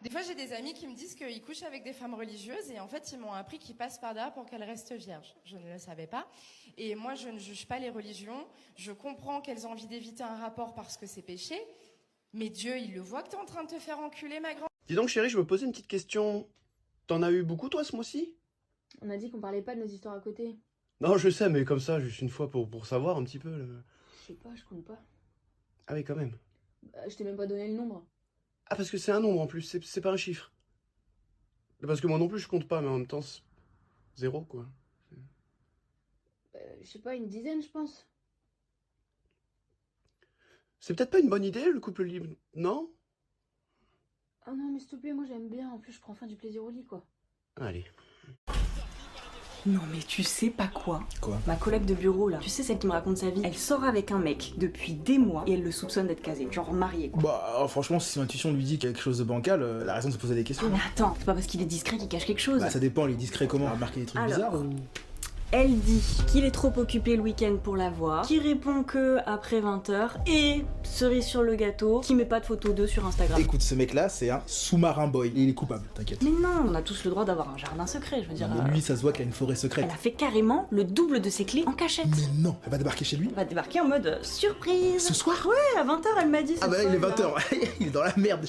Des fois, j'ai des amis qui me disent qu'ils couchent avec des femmes religieuses et en fait, ils m'ont appris qu'ils passent par derrière pour qu'elles restent vierges. Je ne le savais pas. Et moi, je ne juge pas les religions. Je comprends qu'elles ont envie d'éviter un rapport parce que c'est péché. Mais Dieu, il le voit que t'es en train de te faire enculer, ma grande. Dis donc chérie, je me posais une petite question. T'en as eu beaucoup toi ce mois-ci? On a dit qu'on parlait pas de nos histoires à côté. Non, je sais, mais comme ça, juste une fois pour savoir un petit peu. Je sais pas, je compte pas. Ah oui, quand même. Je t'ai même pas donné le nombre. Ah, parce que c'est un nombre en plus, c'est pas un chiffre. Parce que moi non plus, je compte pas, mais en même temps, c'est zéro, quoi. Je sais pas, une dizaine, je pense. C'est peut-être pas une bonne idée, le couple libre, non? Ah non, mais s'il te plaît, moi j'aime bien. En plus, je prends enfin du plaisir au lit, quoi. Allez. Non mais tu sais pas quoi. Quoi? Ma collègue de bureau là, tu sais celle qui me raconte sa vie, elle sort avec un mec depuis des mois et elle le soupçonne d'être casé, genre marié quoi. Bah franchement, si son intuition lui dit qu'il y a quelque chose de bancal, elle a raison de se poser des questions. Mais attends, c'est pas parce qu'il est discret qu'il cache quelque chose. Bah ça dépend, il est discret comment? Remarquer des trucs Alors. bizarres ou... Elle dit qu'il est trop occupé le week-end pour la voir, qu'il répond que après 20h et, cerise sur le gâteau, qu'il met pas de photos d'eux sur Instagram. Écoute, ce mec-là, c'est un sous-marin boy. Il est coupable, t'inquiète. Mais non, on a tous le droit d'avoir un jardin secret, je veux dire. Mais lui, ça se voit qu'il a une forêt secrète. Elle a fait carrément le double de ses clés en cachette. Mais non, elle va débarquer chez lui? Elle va débarquer en mode surprise. Ce soir? Ouais, à 20h elle m'a dit. Ah bah là, il est 20h, il est dans la merde.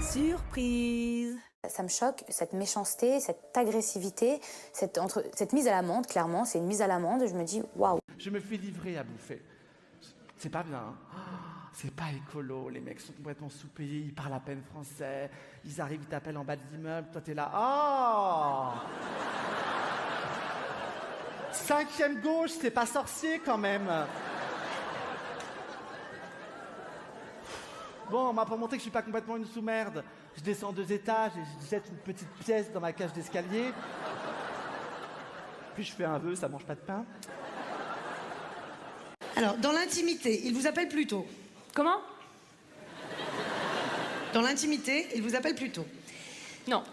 Surprise. Ça me choque, cette méchanceté, cette agressivité, cette mise à l'amende, clairement, c'est une mise à l'amende. Je me dis, waouh. Je me fais livrer à bouffer. C'est pas bien. Hein. Oh, c'est pas écolo. Les mecs sont complètement sous-payés. Ils parlent à peine français. Ils arrivent, ils t'appellent en bas de l'immeuble. Toi, t'es là. Oh 5e gauche, c'est pas sorcier quand même. Bon, on m'a pas montré que je suis pas complètement une sous-merde. Je descends 2 étages et je jette une petite pièce dans ma cage d'escalier. Puis je fais un vœu, ça mange pas de pain. Alors, dans l'intimité, il vous appelle plus tôt. Comment? Dans l'intimité, il vous appelle plus tôt. Non.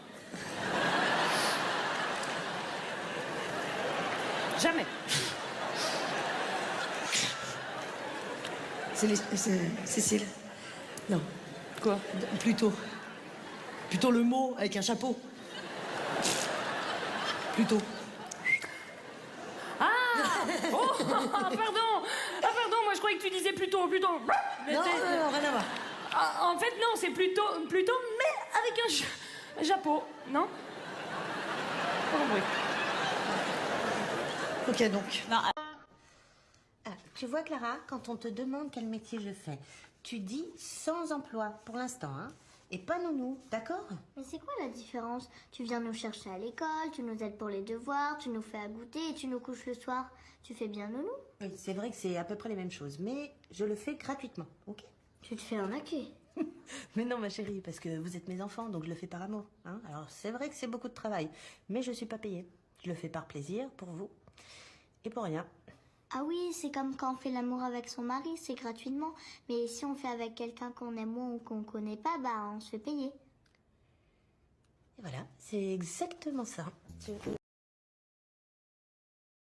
Jamais. Cécile. Non. Quoi? Plutôt. Plutôt le mot avec un chapeau. Plutôt. Ah oh pardon. Ah pardon, moi je croyais que tu disais plutôt. Non, non, rien à voir. Ah, en fait non, c'est plutôt, mais avec un chapeau, non? Pas compris. Ok, donc. Tu vois, Clara, quand on te demande quel métier je fais, tu dis sans emploi pour l'instant, hein, et pas nounou, d'accord? Mais c'est quoi la différence? Tu viens nous chercher à l'école, tu nous aides pour les devoirs, tu nous fais à goûter et tu nous couches le soir. Tu fais bien nounou? Oui, c'est vrai que c'est à peu près les mêmes choses, mais je le fais gratuitement, ok? Tu te fais arnaquer. Mais non, ma chérie, parce que vous êtes mes enfants, donc je le fais par amour, hein. Alors c'est vrai que c'est beaucoup de travail, mais je suis pas payée. Je le fais par plaisir, pour vous, et pour rien. Ah oui, c'est comme quand on fait l'amour avec son mari, c'est gratuitement. Mais si on fait avec quelqu'un qu'on aime moins ou qu'on connaît pas, bah on se fait payer. Et voilà, c'est exactement ça.